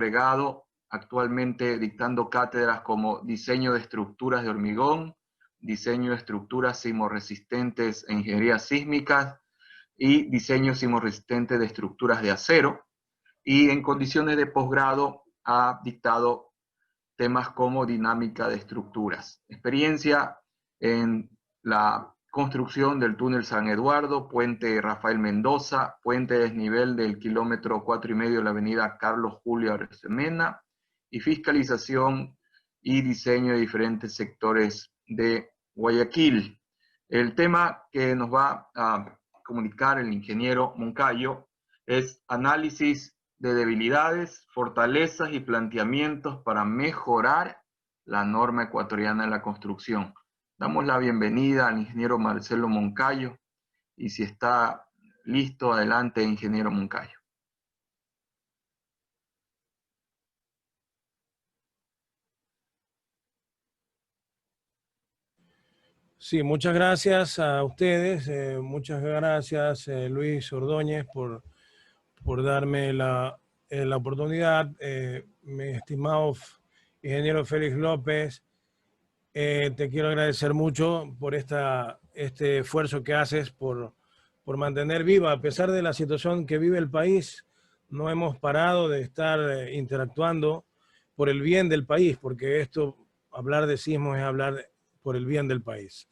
agregado, actualmente dictando cátedras como diseño de estructuras de hormigón, diseño de estructuras sismorresistentes e ingeniería sísmica y diseño sismorresistente de estructuras de acero. Y en condiciones de posgrado ha dictado temas como dinámica de estructuras. Experiencia en la construcción del túnel San Eduardo, puente Rafael Mendoza, puente de desnivel del kilómetro 4,5 de la avenida Carlos Julio Arosemena, y fiscalización y diseño de diferentes sectores de Guayaquil. El tema que nos va a comunicar el ingeniero Moncayo es análisis de debilidades, fortalezas y planteamientos para mejorar la norma ecuatoriana de la construcción. Damos la bienvenida al ingeniero Marcelo Moncayo y si está listo, adelante, ingeniero Moncayo. Sí, muchas gracias a ustedes, muchas gracias Luis Ordóñez por darme la oportunidad, mi estimado ingeniero Félix López, te quiero agradecer mucho por este esfuerzo que haces por mantener viva, a pesar de la situación que vive el país, no hemos parado de estar interactuando por el bien del país, porque hablar de sismos es hablar por el bien del país.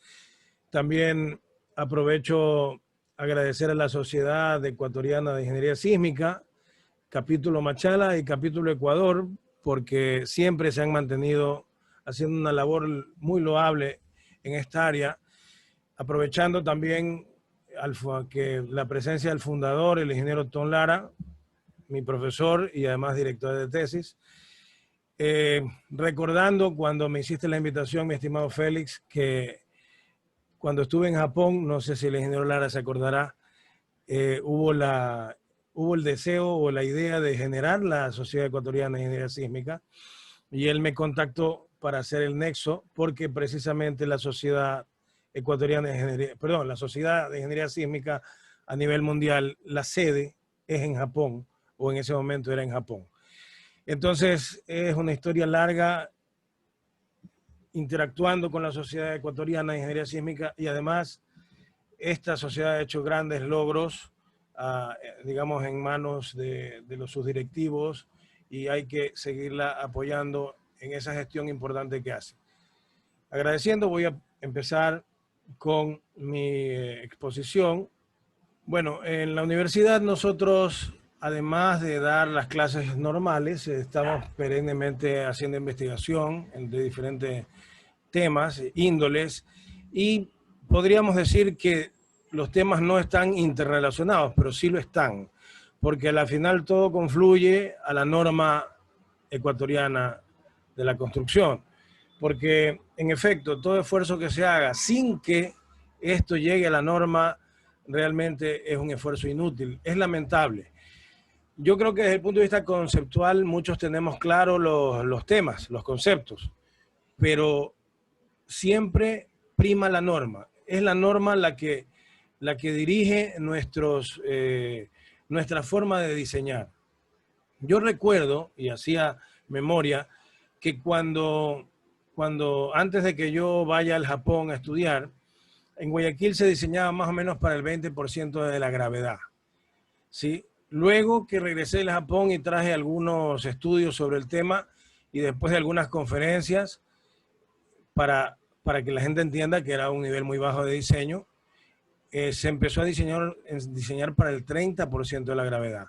También aprovecho agradecer a la Sociedad Ecuatoriana de Ingeniería Sísmica, capítulo Machala y capítulo Ecuador, porque siempre se han mantenido haciendo una labor muy loable en esta área, aprovechando también que la presencia del fundador, el ingeniero Tom Lara, mi profesor y además director de tesis, recordando cuando me hiciste la invitación, mi estimado Félix, que cuando estuve en Japón, no sé si el ingeniero Lara se acordará, hubo el deseo o la idea de generar la Sociedad Ecuatoriana de Ingeniería Sísmica y él me contactó para hacer el nexo porque precisamente la Sociedad Ecuatoriana de Ingeniería, la Sociedad de Ingeniería Sísmica a nivel mundial, la sede es en Japón, o en ese momento era en Japón. Entonces es una historia larga interactuando con la Sociedad Ecuatoriana de Ingeniería Sísmica y además esta sociedad ha hecho grandes logros, digamos, en manos de sus directivos y hay que seguirla apoyando en esa gestión importante que hace. Agradeciendo, voy a empezar con mi exposición. Bueno, en la universidad nosotros, además de dar las clases normales, estamos perennemente haciendo investigación de diferentes temas, índoles, y podríamos decir que los temas no están interrelacionados, pero sí lo están, porque al final todo confluye a la norma ecuatoriana de la construcción, porque en efecto todo esfuerzo que se haga sin que esto llegue a la norma realmente es un esfuerzo inútil, es lamentable. Yo creo que desde el punto de vista conceptual muchos tenemos claros los temas, los conceptos, pero siempre prima la norma. Es la norma la que dirige nuestra forma de diseñar. Yo recuerdo, y hacía memoria, que antes de que yo vaya al Japón a estudiar, en Guayaquil se diseñaba más o menos para el 20% de la gravedad, ¿sí? Luego que regresé del Japón y traje algunos estudios sobre el tema y después de algunas conferencias para que la gente entienda que era un nivel muy bajo de diseño, se empezó a diseñar para el 30% de la gravedad.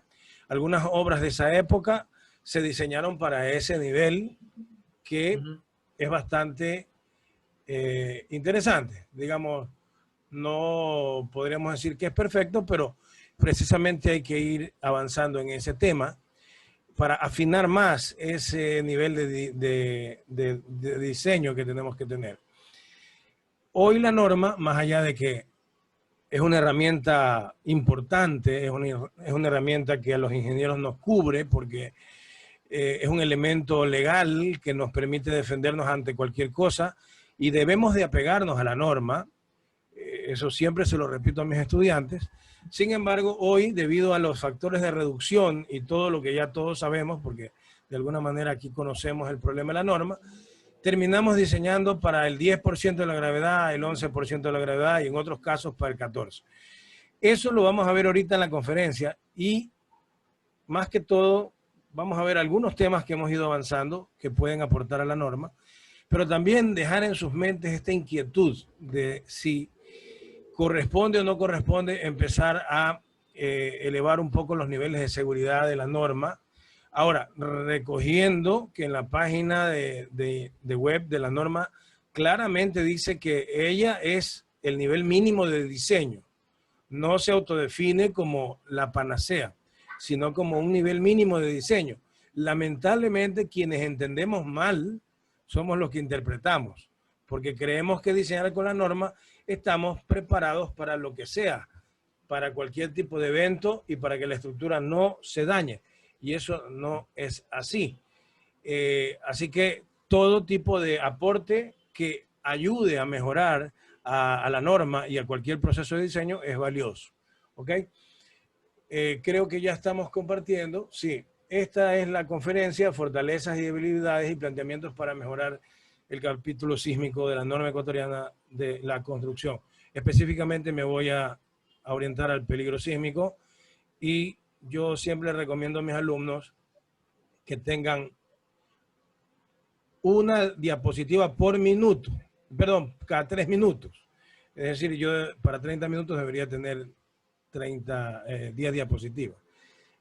Algunas obras de esa época se diseñaron para ese nivel que es bastante interesante. Digamos, no podríamos decir que es perfecto, pero precisamente hay que ir avanzando en ese tema para afinar más ese nivel de diseño que tenemos que tener. Hoy la norma, más allá de que es una herramienta importante, es una herramienta que a los ingenieros nos cubre porque es un elemento legal que nos permite defendernos ante cualquier cosa y debemos de apegarnos a la norma. Eso siempre se lo repito a mis estudiantes. Sin embargo, hoy, debido a los factores de reducción y todo lo que ya todos sabemos, porque de alguna manera aquí conocemos el problema de la norma, terminamos diseñando para el 10% de la gravedad, el 11% de la gravedad y en otros casos para el 14%. Eso lo vamos a ver ahorita en la conferencia y más que todo vamos a ver algunos temas que hemos ido avanzando que pueden aportar a la norma, pero también dejar en sus mentes esta inquietud de si corresponde o no corresponde empezar a elevar un poco los niveles de seguridad de la norma. Ahora, recogiendo que en la página de web de la norma claramente dice que ella es el nivel mínimo de diseño. No se autodefine como la panacea, sino como un nivel mínimo de diseño. Lamentablemente, quienes entendemos mal somos los que interpretamos, porque creemos que diseñar con la norma estamos preparados para lo que sea, para cualquier tipo de evento y para que la estructura no se dañe. Y eso no es así. Así que todo tipo de aporte que ayude a mejorar a la norma y a cualquier proceso de diseño es valioso. ¿Ok? Creo que ya estamos compartiendo. Sí, esta es la conferencia Fortalezas y Debilidades y Planteamientos para Mejorar el Capítulo Sísmico de la Norma Ecuatoriana de la Construcción. Específicamente me voy a orientar al peligro sísmico y yo siempre recomiendo a mis alumnos que tengan una diapositiva por minuto, perdón, cada 3 minutos. Es decir, yo para 30 minutos debería tener 10 diapositivas.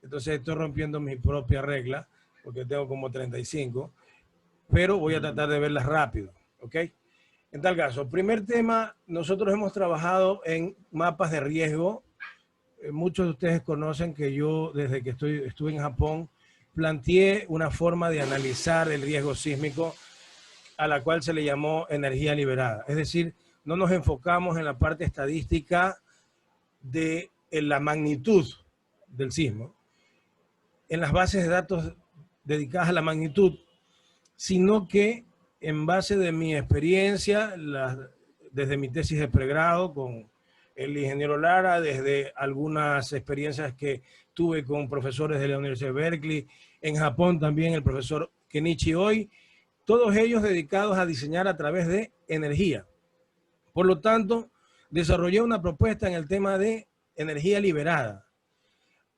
Entonces estoy rompiendo mi propia regla, porque tengo como 35, pero voy a tratar de verlas rápido, ¿ok? En tal caso, primer tema, nosotros hemos trabajado en mapas de riesgo. Muchos de ustedes conocen que yo, desde que estuve en Japón, planteé una forma de analizar el riesgo sísmico a la cual se le llamó energía liberada. Es decir, no nos enfocamos en la parte estadística de la magnitud del sismo, en las bases de datos dedicadas a la magnitud, sino que en base de mi experiencia, desde mi tesis de pregrado con el ingeniero Lara, desde algunas experiencias que tuve con profesores de la Universidad de Berkeley, en Japón también el profesor Kenichi Oi, todos ellos dedicados a diseñar a través de energía. Por lo tanto, desarrollé una propuesta en el tema de energía liberada.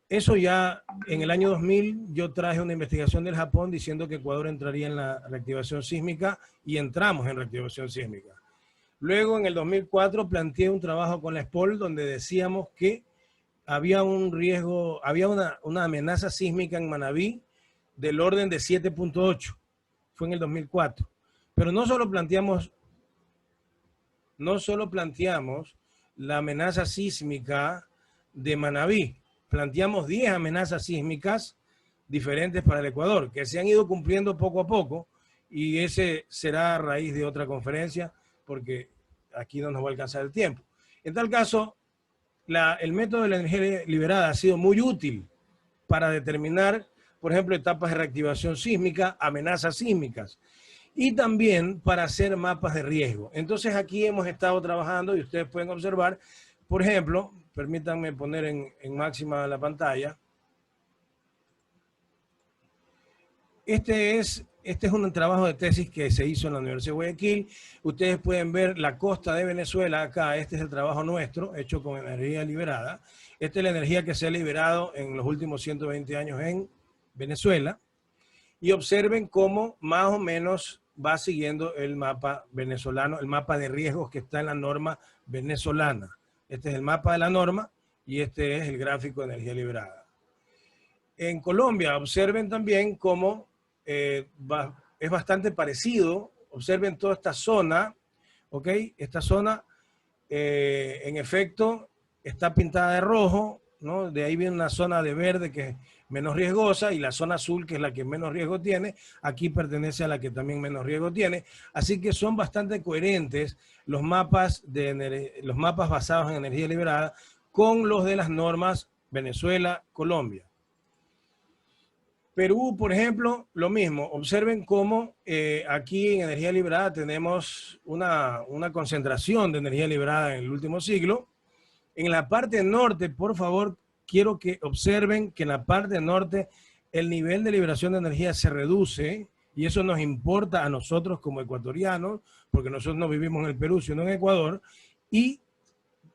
Eso ya en el año 2000 yo traje una investigación del Japón diciendo que Ecuador entraría en la reactivación sísmica y entramos en reactivación sísmica. Luego en el 2004 planteé un trabajo con la SPOL donde decíamos que había un riesgo, había una amenaza sísmica en Manabí del orden de 7.8. Fue en el 2004. Pero no solo planteamos la amenaza sísmica de Manabí, planteamos 10 amenazas sísmicas diferentes para el Ecuador, que se han ido cumpliendo poco a poco, y ese será a raíz de otra conferencia, porque aquí no nos va a alcanzar el tiempo. En tal caso, el método de la energía liberada ha sido muy útil para determinar, por ejemplo, etapas de reactivación sísmica, amenazas sísmicas, y también para hacer mapas de riesgo. Entonces aquí hemos estado trabajando y ustedes pueden observar, por ejemplo, permítanme poner en máxima la pantalla. Este es un trabajo de tesis que se hizo en la Universidad de Guayaquil. Ustedes pueden ver la costa de Venezuela acá. Este es el trabajo nuestro, hecho con energía liberada. Esta es la energía que se ha liberado en los últimos 120 años en Venezuela. Y observen cómo más o menos va siguiendo el mapa venezolano, el mapa de riesgos que está en la norma venezolana. Este es el mapa de la norma y este es el gráfico de energía liberada. En Colombia, observen también cómo es bastante parecido. Observen toda esta zona, ¿ok? Esta zona, en efecto, está pintada de rojo, ¿no? De ahí viene una zona de verde que es menos riesgosa y la zona azul, que es la que menos riesgo tiene, aquí pertenece a la que también menos riesgo tiene. Así que son bastante coherentes los mapas basados en energía liberada con los de las normas Venezuela, Colombia. Perú, por ejemplo, lo mismo. Observen cómo aquí en energía liberada tenemos una concentración de energía liberada en el último siglo. En la parte norte, por favor, quiero que observen que en la parte norte el nivel de liberación de energía se reduce, y eso nos importa a nosotros como ecuatorianos, porque nosotros no vivimos en el Perú, sino en Ecuador, y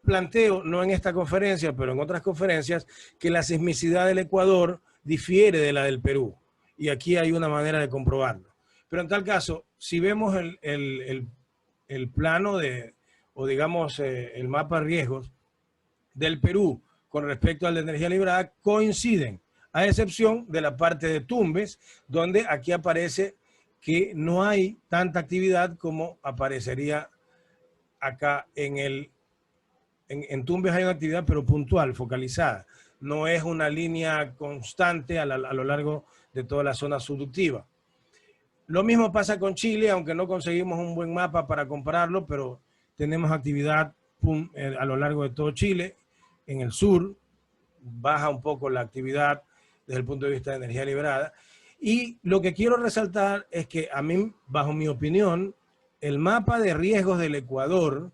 planteo, no en esta conferencia, pero en otras conferencias, que la sismicidad del Ecuador difiere de la del Perú, y aquí hay una manera de comprobarlo. Pero en tal caso, si vemos el plano o digamos el mapa de riesgos del Perú con respecto al de energía liberada, coinciden, a excepción de la parte de Tumbes, donde aquí aparece que no hay tanta actividad como aparecería acá en Tumbes. Hay una actividad pero puntual, focalizada. No es una línea constante a lo largo de toda la zona subductiva. Lo mismo pasa con Chile, aunque no conseguimos un buen mapa para compararlo, pero tenemos actividad a lo largo de todo Chile. En el sur baja un poco la actividad desde el punto de vista de energía liberada. Y lo que quiero resaltar es que a mí, bajo mi opinión, el mapa de riesgos del Ecuador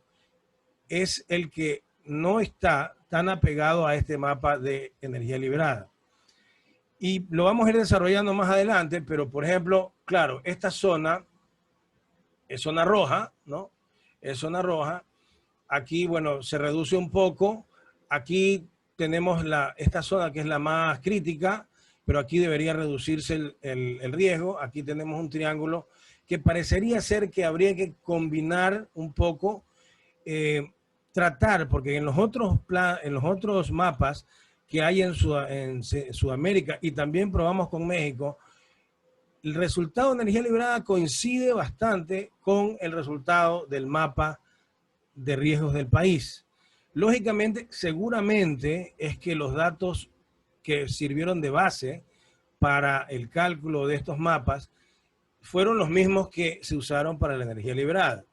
es el que no está tan apegado a este mapa de energía liberada. Y lo vamos a ir desarrollando más adelante, pero por ejemplo, claro, esta zona es zona roja, ¿no? Es zona roja. Aquí, bueno, se reduce un poco. Aquí tenemos esta zona que es la más crítica, pero aquí debería reducirse el riesgo. Aquí tenemos un triángulo que parecería ser que habría que combinar un poco, tratar, porque en los otros mapas que hay en Sudamérica, y también probamos con México, el resultado de energía liberada coincide bastante con el resultado del mapa de riesgos del país. Lógicamente, seguramente es que los datos que sirvieron de base para el cálculo de estos mapas fueron los mismos que se usaron para la energía liberada.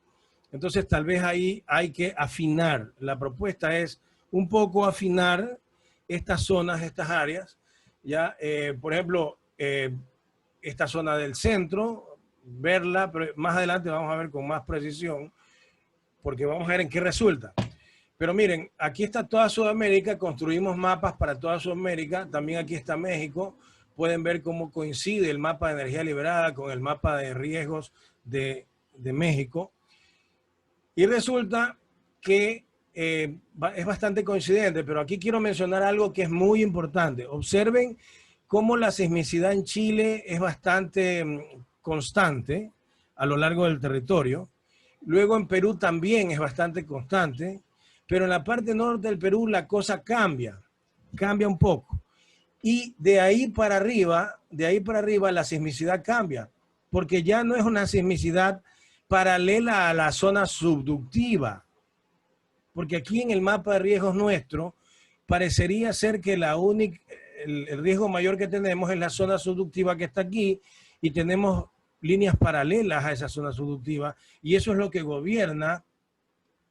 Entonces, tal vez ahí hay que afinar. La propuesta es un poco afinar estas zonas, estas áreas. Ya, por ejemplo, esta zona del centro, verla, pero más adelante vamos a ver con más precisión, porque vamos a ver en qué resulta. Pero miren, aquí está toda Sudamérica, construimos mapas para toda Sudamérica, también aquí está México. Pueden ver cómo coincide el mapa de energía liberada con el mapa de riesgos de México. Y resulta que es bastante coincidente, pero aquí quiero mencionar algo que es muy importante. Observen cómo la sismicidad en Chile es bastante constante a lo largo del territorio. Luego en Perú también es bastante constante, pero en la parte norte del Perú la cosa cambia un poco. Y de ahí para arriba la sismicidad cambia, porque ya no es una sismicidad paralela a la zona subductiva, porque aquí en el mapa de riesgos nuestro parecería ser que el riesgo mayor que tenemos es la zona subductiva que está aquí, y tenemos líneas paralelas a esa zona subductiva, y eso es lo que gobierna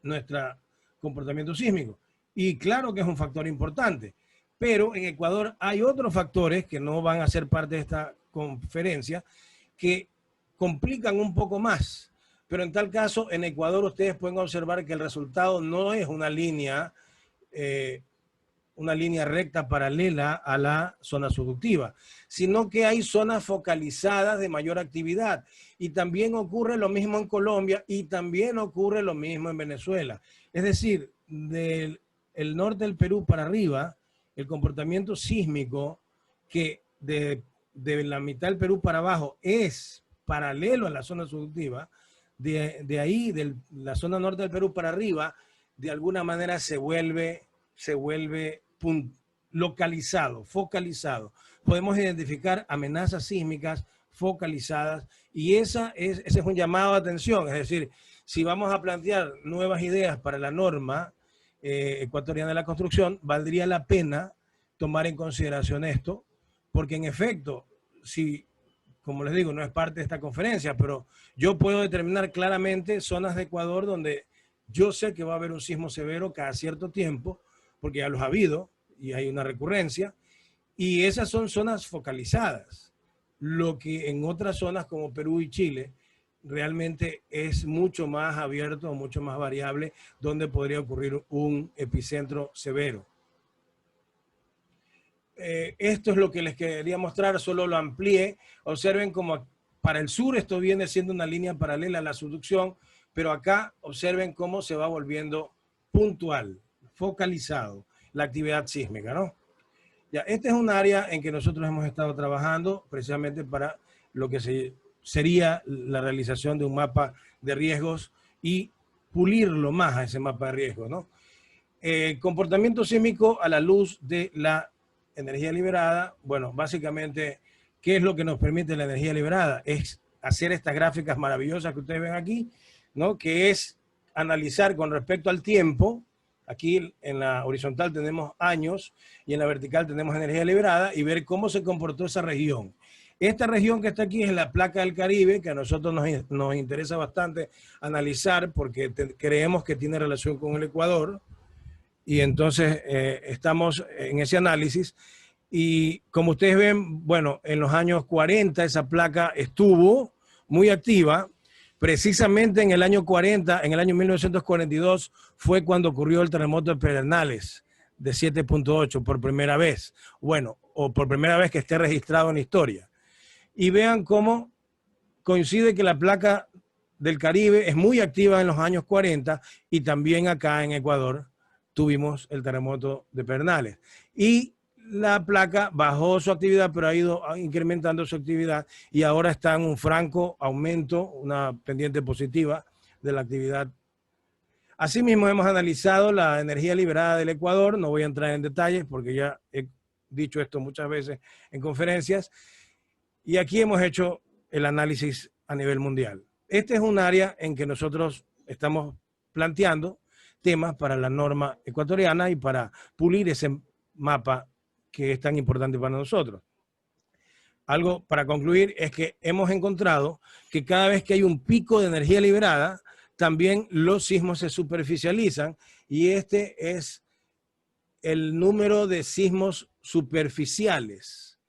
nuestro comportamiento sísmico. Y claro que es un factor importante, pero en Ecuador hay otros factores que no van a ser parte de esta conferencia que complican un poco más. Pero en tal caso, en Ecuador ustedes pueden observar que el resultado no es una línea recta paralela a la zona subductiva, sino que hay zonas focalizadas de mayor actividad. Y también ocurre lo mismo en Colombia, y también ocurre lo mismo en Venezuela. Es decir, del norte del Perú para arriba, el comportamiento sísmico que de la mitad del Perú para abajo es paralelo a la zona subductiva, de ahí, de la zona norte del Perú para arriba, de alguna manera se vuelve localizado, focalizado. Podemos identificar amenazas sísmicas focalizadas, y ese es un llamado de atención. Es decir, si vamos a plantear nuevas ideas para la norma ecuatoriana de la construcción, valdría la pena tomar en consideración esto, porque en efecto, si, como les digo, no es parte de esta conferencia, pero yo puedo determinar claramente zonas de Ecuador donde yo sé que va a haber un sismo severo cada cierto tiempo, porque ya los ha habido y hay una recurrencia, y esas son zonas focalizadas. Lo que en otras zonas como Perú y Chile realmente es mucho más abierto, mucho más variable, donde podría ocurrir un epicentro severo. esto es lo que les quería mostrar, solo lo amplié. Observen como para el sur esto viene siendo una línea paralela a la subducción, pero acá observen cómo se va volviendo puntual, focalizado la actividad sísmica, ¿no? Ya, este es un área en que nosotros hemos estado trabajando precisamente para lo que sería la realización de un mapa de riesgos y pulirlo más a ese mapa de riesgos, ¿no? Comportamiento sísmico a la luz de la energía liberada. Bueno, básicamente, ¿qué es lo que nos permite la energía liberada? Es hacer estas gráficas maravillosas que ustedes ven aquí, ¿no? Que es analizar con respecto al tiempo. Aquí en la horizontal tenemos años y en la vertical tenemos energía liberada y ver cómo se comportó esa región. Esta región que está aquí es la placa del Caribe, que a nosotros nos interesa bastante analizar porque creemos que tiene relación con el Ecuador. Y entonces estamos en ese análisis. Y como ustedes ven, bueno, en los años 40 esa placa estuvo muy activa. Precisamente en el año 40, en el año 1942, fue cuando ocurrió el terremoto de Pedernales de 7.8 por primera vez. Bueno, o por primera vez que esté registrado en la historia. Y vean cómo coincide que la placa del Caribe es muy activa en los años 40 y también acá en Ecuador tuvimos el terremoto de Pedernales. Y la placa bajó su actividad, pero ha ido incrementando su actividad y ahora está en un franco aumento, una pendiente positiva de la actividad. Asimismo, hemos analizado la energía liberada del Ecuador. No voy a entrar en detalles porque ya he dicho esto muchas veces en conferencias. Y aquí hemos hecho el análisis a nivel mundial. Este es un área en que nosotros estamos planteando temas para la norma ecuatoriana y para pulir ese mapa que es tan importante para nosotros. Algo para concluir es que hemos encontrado que cada vez que hay un pico de energía liberada, también los sismos se superficializan y este es el número de sismos superficiales.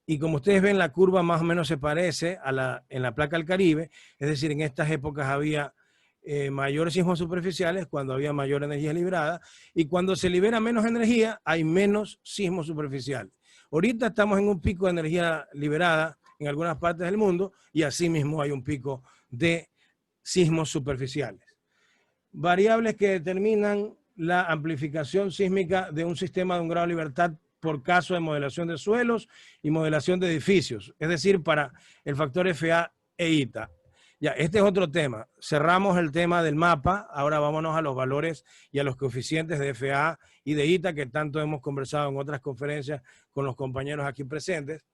Y como ustedes ven, la curva más o menos se parece a en la placa del Caribe, es decir, en estas épocas había mayores sismos superficiales cuando había mayor energía liberada y cuando se libera menos energía hay menos sismos superficiales. Ahorita estamos en un pico de energía liberada en algunas partes del mundo y asimismo hay un pico de sismos superficiales. Variables que determinan la amplificación sísmica de un sistema de un grado de libertad por caso de modelación de suelos y modelación de edificios, es decir, para el factor FA e ITA. Ya, este es otro tema. Cerramos el tema del mapa. Ahora vámonos a los valores y a los coeficientes de FA y de ITA que tanto hemos conversado en otras conferencias con los compañeros aquí presentes.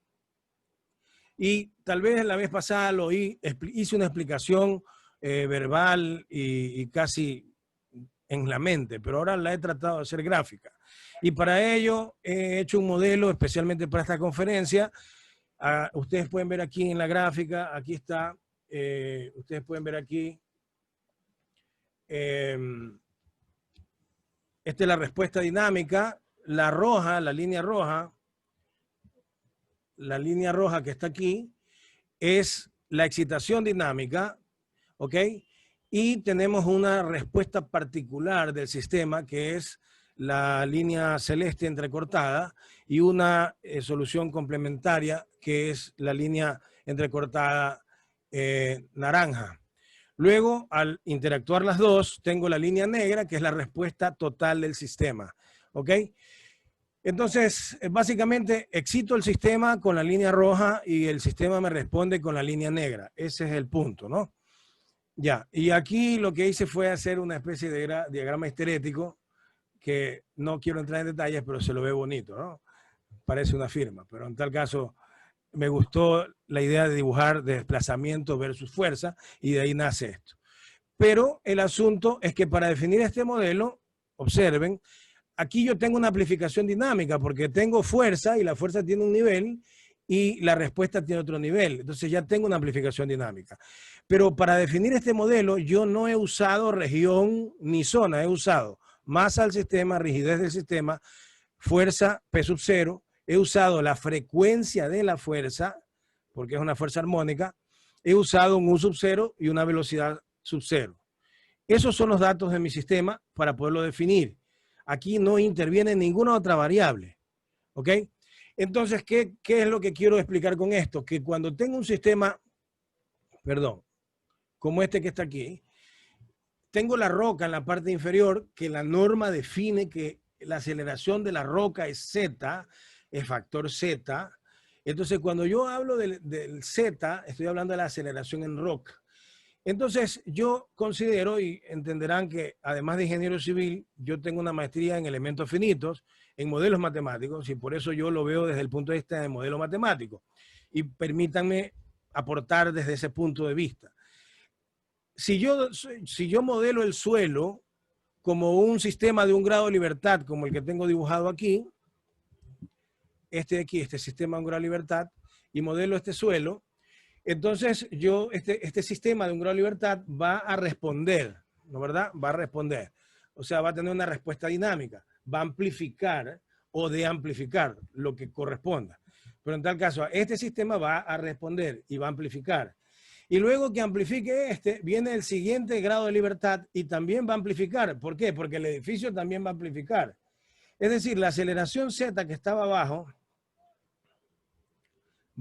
Y tal vez la vez pasada hice una explicación verbal y casi en la mente, pero ahora la he tratado de hacer gráfica. Y para ello he hecho un modelo especialmente para esta conferencia. Ustedes pueden ver aquí en la gráfica, aquí está. Ustedes pueden ver aquí, esta es la respuesta dinámica, la roja, la línea roja que está aquí es la excitación dinámica, ¿ok? Y tenemos una respuesta particular del sistema que es la línea celeste entrecortada y una solución complementaria que es la línea entrecortada naranja. Luego, al interactuar las dos, tengo la línea negra, que es la respuesta total del sistema. ¿Ok? Entonces, básicamente, excito el sistema con la línea roja y el sistema me responde con la línea negra. Ese es el punto, ¿no? Ya, y aquí lo que hice fue hacer una especie de diagrama histerético, que no quiero entrar en detalles, pero se lo ve bonito, ¿no? Parece una firma, pero en tal caso me gustó la idea de dibujar desplazamiento versus fuerza y de ahí nace esto. Pero el asunto es que para definir este modelo, observen, aquí yo tengo una amplificación dinámica porque tengo fuerza y la fuerza tiene un nivel y la respuesta tiene otro nivel. Entonces ya tengo una amplificación dinámica. Pero para definir este modelo yo no he usado región ni zona, he usado masa del sistema, rigidez del sistema, fuerza P sub 0, he usado la frecuencia de la fuerza, porque es una fuerza armónica, he usado un U sub 0 y una velocidad sub 0. Esos son los datos de mi sistema para poderlo definir. Aquí no interviene ninguna otra variable, ¿ok? Entonces, ¿qué es lo que quiero explicar con esto? Que cuando tengo un sistema, perdón, como este que está aquí, tengo la roca en la parte inferior, que la norma define que la aceleración de la roca es Z, es factor Z. Entonces, cuando yo hablo del Z, estoy hablando de la aceleración en roca. Entonces, yo considero, y entenderán que además de ingeniero civil, yo tengo una maestría en elementos finitos, en modelos matemáticos, y por eso yo lo veo desde el punto de vista de modelo matemático. Y permítanme aportar desde ese punto de vista. Si yo modelo el suelo como un sistema de un grado de libertad, como el que tengo dibujado aquí, este sistema de un grado de libertad, y modelo este suelo, entonces este sistema de un grado de libertad va a responder, ¿no verdad? Va a responder. O sea, va a tener una respuesta dinámica, va a amplificar o deamplificar lo que corresponda. Pero en tal caso, este sistema va a responder y va a amplificar. Y luego que amplifique viene el siguiente grado de libertad y también va a amplificar. ¿Por qué? Porque el edificio también va a amplificar. Es decir, la aceleración Z que estaba abajo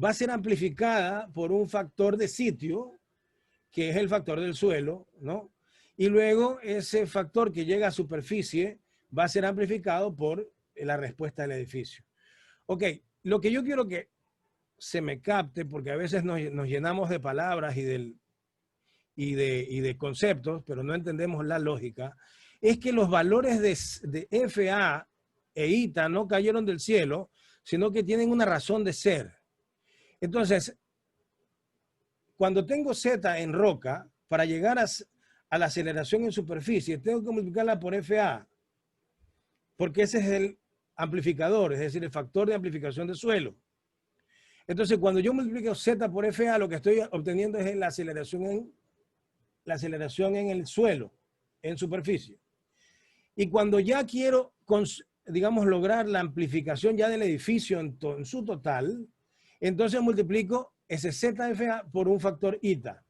va a ser amplificada por un factor de sitio, que es el factor del suelo, ¿no? Y luego ese factor que llega a superficie va a ser amplificado por la respuesta del edificio. Ok, lo que yo quiero que se me capte, porque a veces nos llenamos de palabras y de conceptos, pero no entendemos la lógica, es que los valores de FA e ITA no cayeron del cielo, sino que tienen una razón de ser. Entonces, cuando tengo Z en roca, para llegar a la aceleración en superficie, tengo que multiplicarla por FA, porque ese es el amplificador, es decir, el factor de amplificación de suelo. Entonces, cuando yo multiplico Z por FA, lo que estoy obteniendo es la aceleración en el suelo, en superficie. Y cuando ya quiero, digamos, lograr la amplificación ya del edificio en su total, entonces multiplico ese ZFA por un factor ITA.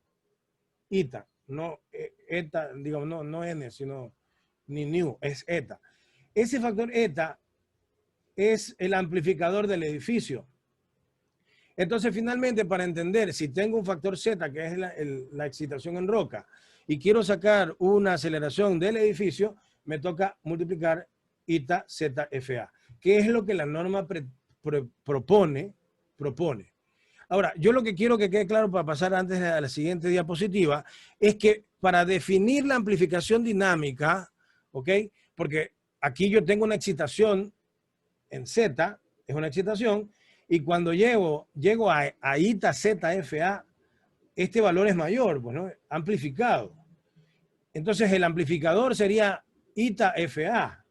ITA, no ETA, digamos, no N, sino ni new, es ETA. Ese factor ETA es el amplificador del edificio. Entonces, finalmente, para entender si tengo un factor Z, que es la excitación en roca, y quiero sacar una aceleración del edificio, me toca multiplicar ITA ZFA, que es lo que la norma propone. Ahora, yo lo que quiero que quede claro para pasar antes a la siguiente diapositiva es que para definir la amplificación dinámica, ¿ok? Porque aquí yo tengo una excitación en Z, es una excitación, y cuando llego a ITA ZFA, este valor es mayor, pues, ¿no? Amplificado. Entonces el amplificador sería ITA FA.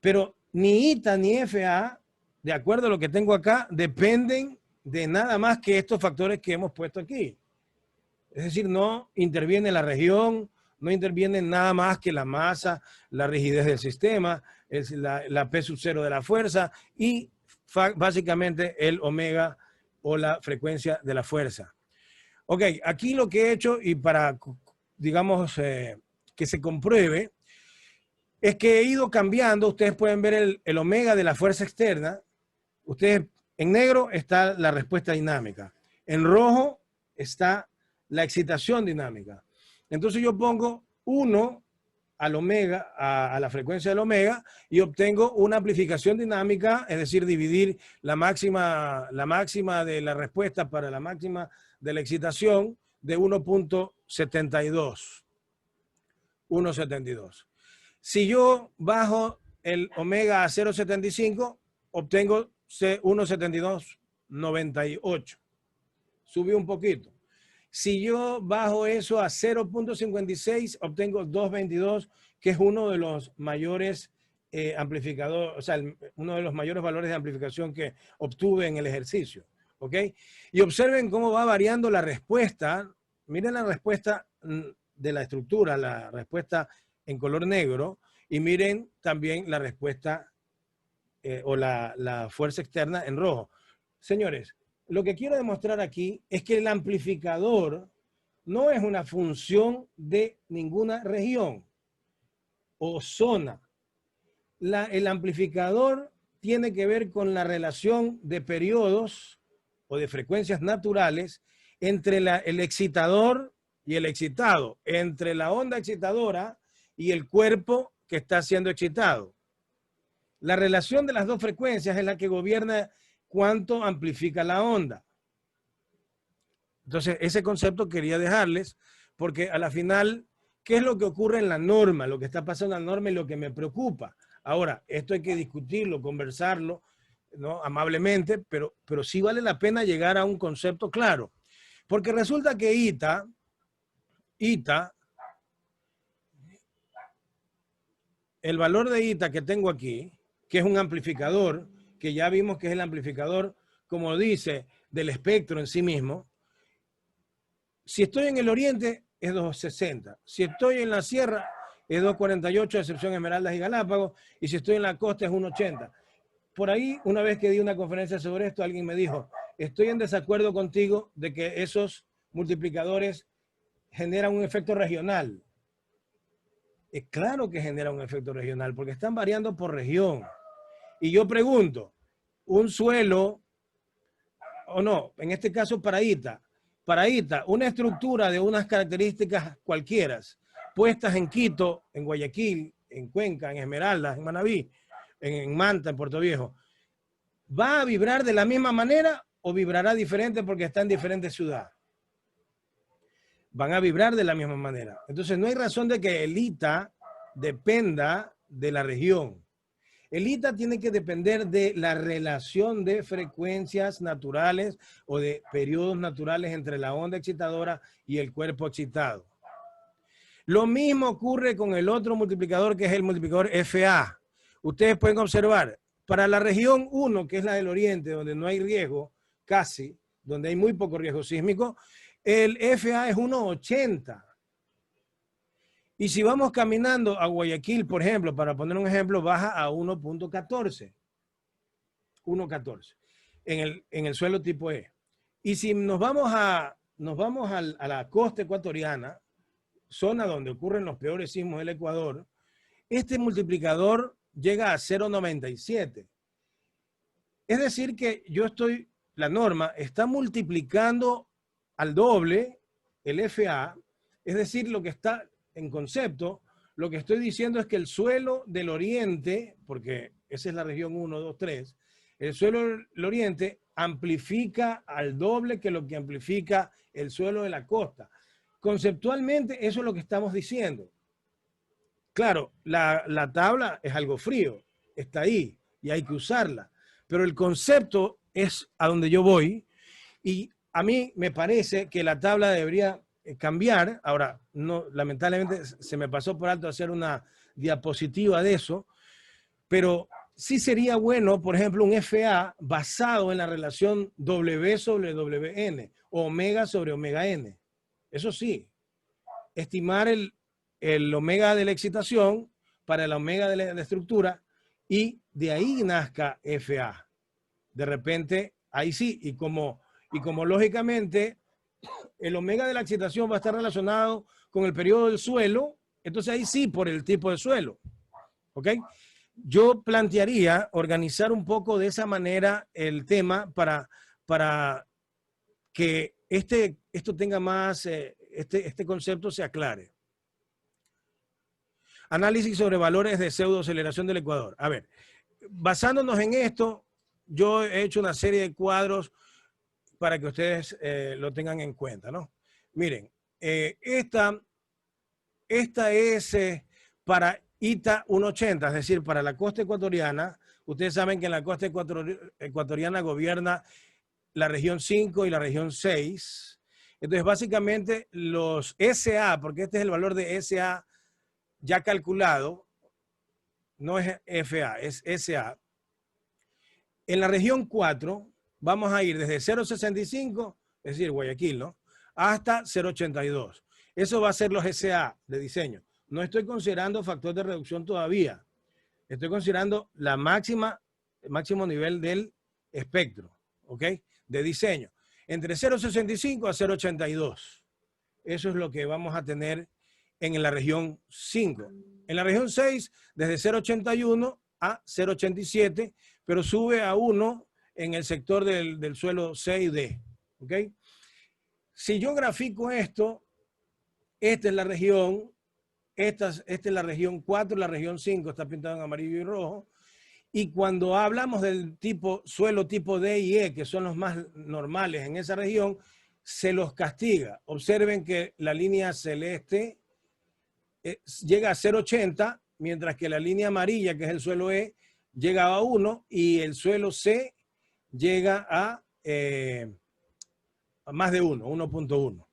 Pero ni ITA ni FA, de acuerdo a lo que tengo acá, dependen de nada más que estos factores que hemos puesto aquí. Es decir, no interviene la región, no interviene nada más que la masa, la rigidez del sistema, la P sub 0 de la fuerza y básicamente el omega o la frecuencia de la fuerza. Ok, aquí lo que he hecho y para, digamos, que se compruebe, es que he ido cambiando. Ustedes pueden ver el omega de la fuerza externa. Ustedes, en negro está la respuesta dinámica. En rojo está la excitación dinámica. Entonces yo pongo 1 al omega, a la frecuencia del omega, y obtengo una amplificación dinámica, es decir, dividir la máxima de la respuesta para la máxima de la excitación de 1.72. 1.72. Si yo bajo el omega a 0.75, obtengo 1.7298. Subió un poquito. Si yo bajo eso a 0.56, obtengo 2.22, que es uno de los mayores amplificadores, o sea, uno de los mayores valores de amplificación que obtuve en el ejercicio. ¿Ok? Y observen cómo va variando la respuesta. Miren la respuesta de la estructura, la respuesta en color negro, y miren también la respuesta o la fuerza externa en rojo. Señores, lo que quiero demostrar aquí es que el amplificador no es una función de ninguna región o zona. El amplificador tiene que ver con la relación de periodos o de frecuencias naturales entre el excitador y el excitado, entre la onda excitadora y el cuerpo que está siendo excitado. La relación de las dos frecuencias es la que gobierna cuánto amplifica la onda. Entonces, ese concepto quería dejarles, porque a la final, ¿qué es lo que ocurre en la norma? Lo que está pasando en la norma y lo que me preocupa. Ahora, esto hay que discutirlo, conversarlo, ¿no? Amablemente, pero sí vale la pena llegar a un concepto claro. Porque resulta que ITA, el valor de ITA que tengo aquí, que es un amplificador, que ya vimos que es el amplificador, como dice, del espectro en sí mismo. Si estoy en el oriente, es 260. Si estoy en la sierra, es 248, excepción Esmeraldas y Galápagos. Y si estoy en la costa, es 180. Por ahí, una vez que di una conferencia sobre esto, alguien me dijo, estoy en desacuerdo contigo de que esos multiplicadores generan un efecto regional. Es claro que genera un efecto regional, porque están variando por región. Y yo pregunto, un suelo, o no, en este caso para ITA, una estructura de unas características cualquiera, puestas en Quito, en Guayaquil, en Cuenca, en Esmeraldas, en Manabí, en Manta, en Puerto Viejo, ¿va a vibrar de la misma manera o vibrará diferente porque está en diferentes ciudades? Van a vibrar de la misma manera. Entonces no hay razón de que el ITA dependa de la región. El ITA tiene que depender de la relación de frecuencias naturales o de periodos naturales entre la onda excitadora y el cuerpo excitado. Lo mismo ocurre con el otro multiplicador, que es el multiplicador FA. Ustedes pueden observar, para la región 1, que es la del oriente, donde no hay riesgo, casi, donde hay muy poco riesgo sísmico, el FA es 1,80. Y si vamos caminando a Guayaquil, por ejemplo, para poner un ejemplo, baja a 1,14. 1,14 en el suelo tipo E. Y si nos vamos a la costa ecuatoriana, zona donde ocurren los peores sismos del Ecuador, este multiplicador llega a 0,97. Es decir que la norma está multiplicando al doble el FA, es decir, lo que está en concepto, lo que estoy diciendo es que el suelo del oriente, porque esa es la región 1, 2, 3, el suelo del oriente amplifica al doble que lo que amplifica el suelo de la costa. Conceptualmente, eso es lo que estamos diciendo. Claro, la tabla es algo frío, está ahí y hay que usarla, pero el concepto es a donde yo voy y a mí me parece que la tabla debería cambiar. Ahora, no, lamentablemente se me pasó por alto hacer una diapositiva de eso, pero sí sería bueno, por ejemplo, un FA basado en la relación W sobre WN, o omega sobre omega N. Eso sí, estimar el omega de la excitación para el omega de la estructura y de ahí nazca FA. De repente, ahí sí, y como lógicamente el omega de la excitación va a estar relacionado con el periodo del suelo, entonces ahí sí por el tipo de suelo. ¿Ok? Yo plantearía organizar un poco de esa manera el tema para que esto tenga más, este concepto se aclare. Análisis sobre valores de pseudoaceleración del Ecuador. A ver, basándonos en esto, yo he hecho una serie de cuadros para que ustedes lo tengan en cuenta, ¿no? Miren, esta es para ITA 180, es decir, para la costa ecuatoriana. Ustedes saben que en la costa ecuatoriana gobierna la región 5 y la región 6. Entonces, básicamente, los SA, porque este es el valor de SA ya calculado, no es FA, es SA. En la región 4, vamos a ir desde 0,65, es decir, Guayaquil, ¿no?, hasta 0,82. Eso va a ser los SA de diseño. No estoy considerando factor de reducción todavía. Estoy considerando el máximo nivel del espectro, ¿ok?, de diseño. Entre 0,65 a 0,82. Eso es lo que vamos a tener en la región 5. En la región 6, desde 0,81 a 0,87, pero sube a 1 en el sector del suelo C y D. ¿Ok? Si yo grafico esto, esta es la región, esta es la región 4, la región 5 está pintado en amarillo y rojo. Y cuando hablamos del tipo suelo tipo D y E, que son los más normales en esa región, se los castiga. Observen que la línea celeste llega a 0,80, mientras que la línea amarilla, que es el suelo E, llega a 1 y el suelo C llega a más de 1, 1.1.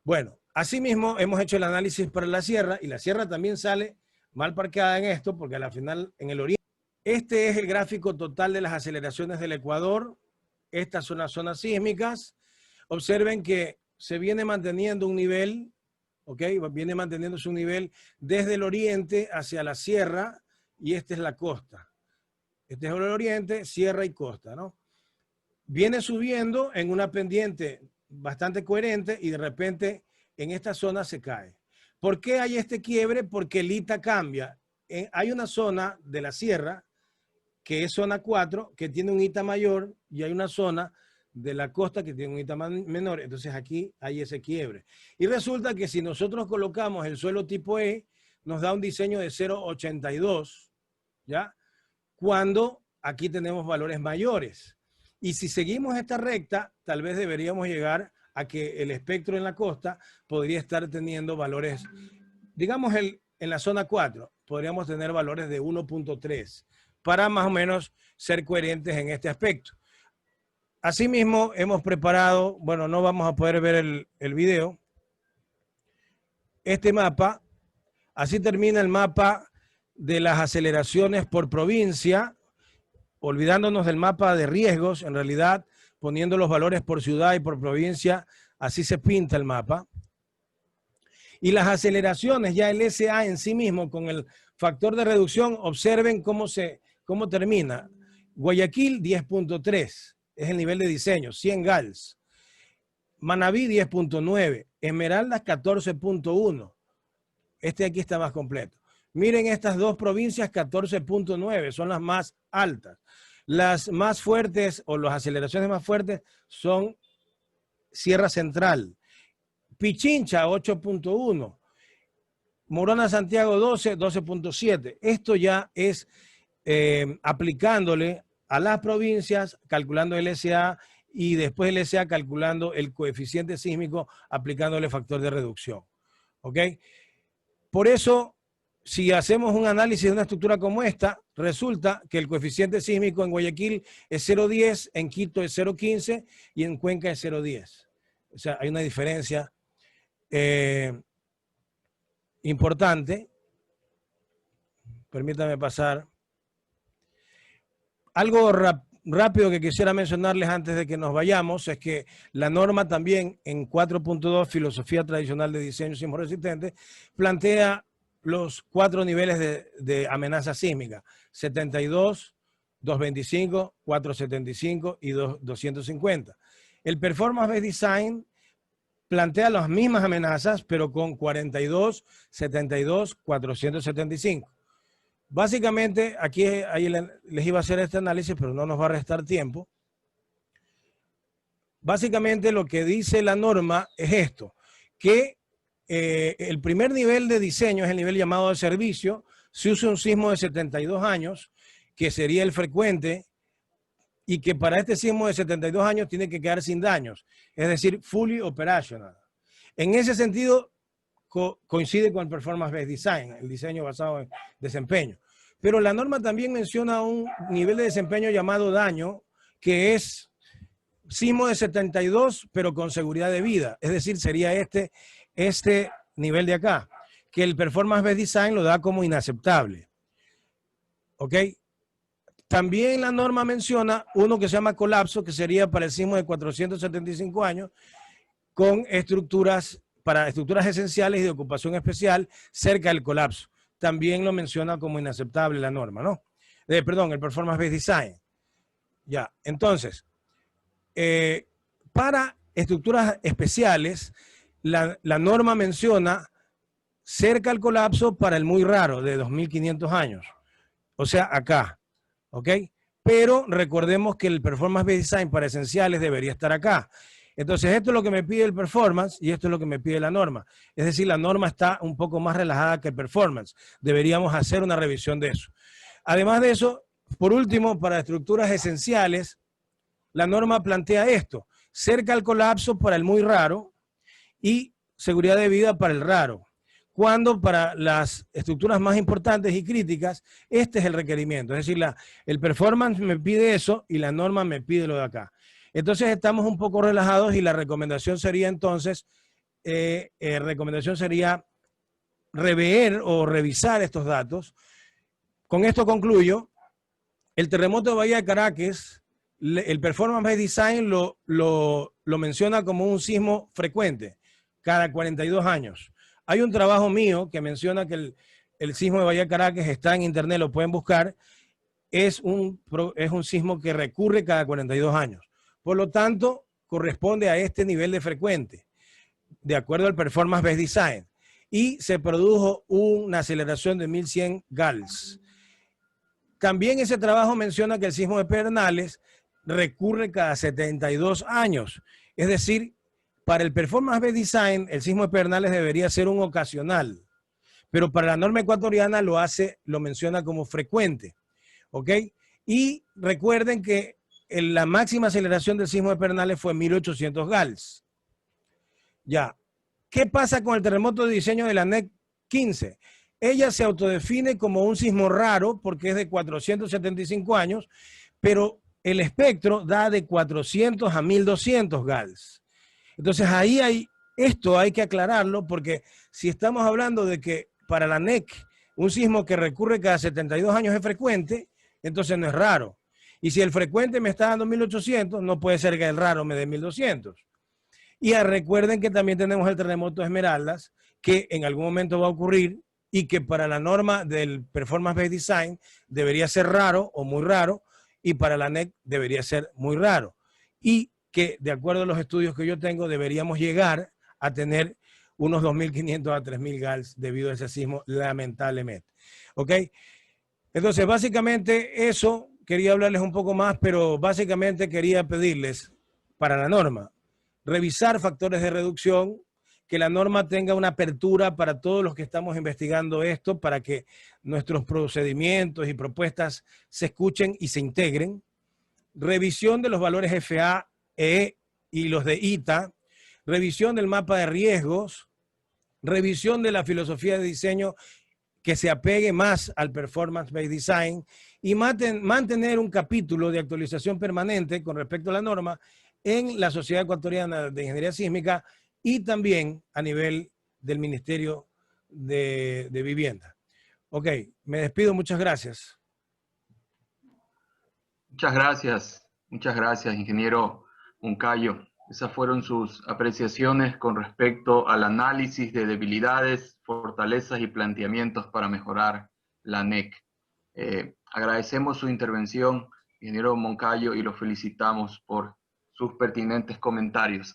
Bueno, asimismo hemos hecho el análisis para la sierra y la sierra también sale mal parqueada en esto porque a la final en el oriente. Este es el gráfico total de las aceleraciones del Ecuador. Estas son las zonas sísmicas. Observen que se viene manteniendo un nivel, ¿ok? Viene manteniéndose un nivel desde el oriente hacia la sierra y esta es la costa. Este es el oriente, sierra y costa, ¿no? Viene subiendo en una pendiente bastante coherente y de repente en esta zona se cae. ¿Por qué hay este quiebre? Porque el ITA cambia. Hay una zona de la sierra que es zona 4, que tiene un ITA mayor, y hay una zona de la costa que tiene un ITA menor. Entonces aquí hay ese quiebre. Y resulta que si nosotros colocamos el suelo tipo E, nos da un diseño de 0,82, ¿ya? Cuando aquí tenemos valores mayores. Y si seguimos esta recta, tal vez deberíamos llegar a que el espectro en la costa podría estar teniendo valores, digamos en la zona 4, podríamos tener valores de 1.3 para más o menos ser coherentes en este aspecto. Asimismo, hemos preparado, bueno, no vamos a poder ver el video, este mapa. Así termina el mapa de las aceleraciones por provincia, olvidándonos del mapa de riesgos, en realidad poniendo los valores por ciudad y por provincia, así se pinta el mapa. Y las aceleraciones, ya el SA en sí mismo, con el factor de reducción, observen cómo termina. Guayaquil 10.3, es el nivel de diseño, 100 GALS. Manabí 10.9, Esmeraldas 14.1. Este aquí está más completo. Miren estas dos provincias, 14.9, son las más altas. Las más fuertes o las aceleraciones más fuertes son Sierra Central. Pichincha 8.1. Morona Santiago 12, 12.7. Esto ya es aplicándole a las provincias, calculando el SA y después el SA calculando el coeficiente sísmico, aplicándole factor de reducción. ¿Ok? Por eso, si hacemos un análisis de una estructura como esta, resulta que el coeficiente sísmico en Guayaquil es 0.10, en Quito es 0.15 y en Cuenca es 0.10. O sea, hay una diferencia importante. Permítame pasar. Algo rápido que quisiera mencionarles antes de que nos vayamos es que la norma también en 4.2, filosofía tradicional de diseño sismo resistente, plantea los 4 niveles de amenaza sísmica, 72, 225, 475 y 250. El Performance Based Design plantea las mismas amenazas, pero con 42, 72, 475. Básicamente, aquí les iba a hacer este análisis, pero no nos va a restar tiempo. Básicamente lo que dice la norma es esto, que el primer nivel de diseño es el nivel llamado de servicio. Se usa un sismo de 72 años, que sería el frecuente, y que para este sismo de 72 años tiene que quedar sin daños, es decir, fully operational. En ese sentido, coincide con el Performance Based Design, el diseño basado en desempeño. Pero la norma también menciona un nivel de desempeño llamado daño, que es sismo de 72, pero con seguridad de vida. Es decir, sería este nivel de acá, que el Performance Based Design lo da como inaceptable. ¿Ok? También la norma menciona uno que se llama colapso, que sería para el sismo de 475 años, con estructuras, para estructuras esenciales y de ocupación especial cerca del colapso. También lo menciona como inaceptable la norma, ¿no? Perdón, el Performance Based Design. Ya, entonces, para estructuras especiales, la norma menciona cerca al colapso para el muy raro, de 2500 años. O sea, acá, ¿ok? pero recordemos que el Performance-Based Design para esenciales debería estar acá. Entonces, esto es lo que me pide el performance y esto es lo que me pide la norma. Es decir, la norma está un poco más relajada que el performance. Deberíamos hacer una revisión de eso. Además de eso, por último, para estructuras esenciales, la norma plantea esto: cerca al colapso para el muy raro y seguridad de vida para el raro. Cuando para las estructuras más importantes y críticas, este es el requerimiento. Es decir, el performance me pide eso y la norma me pide lo de acá. Entonces estamos un poco relajados y la recomendación sería entonces, rever o revisar estos datos. Con esto concluyo. El terremoto de Bahía de Caracas, el Performance-Based Design lo menciona como un sismo frecuente, cada 42 años. Hay un trabajo mío que menciona que el sismo de Bahía de Caracas está en internet, lo pueden buscar, es un sismo que recurre cada 42 años. Por lo tanto, corresponde a este nivel de frecuente, de acuerdo al Performance-Based Design. Y se produjo una aceleración de 1100 GALS. También ese trabajo menciona que el sismo de Pedernales recurre cada 72 años. Es decir, para el Performance-Based Design, el sismo de Pedernales debería ser un ocasional, pero para la norma ecuatoriana lo menciona como frecuente. ¿Ok? Y recuerden que la máxima aceleración del sismo de Pedernales fue 1800 GALS. Ya. ¿Qué pasa con el terremoto de diseño de la NEC 15? Ella se autodefine como un sismo raro porque es de 475 años, pero el espectro da de 400 a 1200 GALS. Entonces ahí esto hay que aclararlo, porque si estamos hablando de que para la NEC un sismo que recurre cada 72 años es frecuente, entonces no es raro. Y si el frecuente me está dando 1800, no puede ser que el raro me dé 1200. Y recuerden que también tenemos el terremoto de Esmeraldas, que en algún momento va a ocurrir y que para la norma del Performance-Based Design debería ser raro o muy raro, y para la NEC debería ser muy raro. Y que de acuerdo a los estudios que yo tengo, deberíamos llegar a tener unos 2.500 a 3.000 GALS debido a ese sismo, lamentablemente. ¿Ok? Entonces, básicamente eso, quería hablarles un poco más, pero básicamente quería pedirles para la norma, revisar factores de reducción, que la norma tenga una apertura para todos los que estamos investigando esto, para que nuestros procedimientos y propuestas se escuchen y se integren. Revisión de los valores FA, E y los de ITA, revisión del mapa de riesgos, revisión de la filosofía de diseño que se apegue más al Performance-Based Design y mantener un capítulo de actualización permanente con respecto a la norma en la Sociedad Ecuatoriana de Ingeniería Sísmica y también a nivel del Ministerio de Vivienda. Ok, me despido, muchas gracias. Muchas gracias, ingeniero Moncayo. Esas fueron sus apreciaciones con respecto al análisis de debilidades, fortalezas y planteamientos para mejorar la NEC. Agradecemos su intervención, ingeniero Moncayo, y lo felicitamos por sus pertinentes comentarios.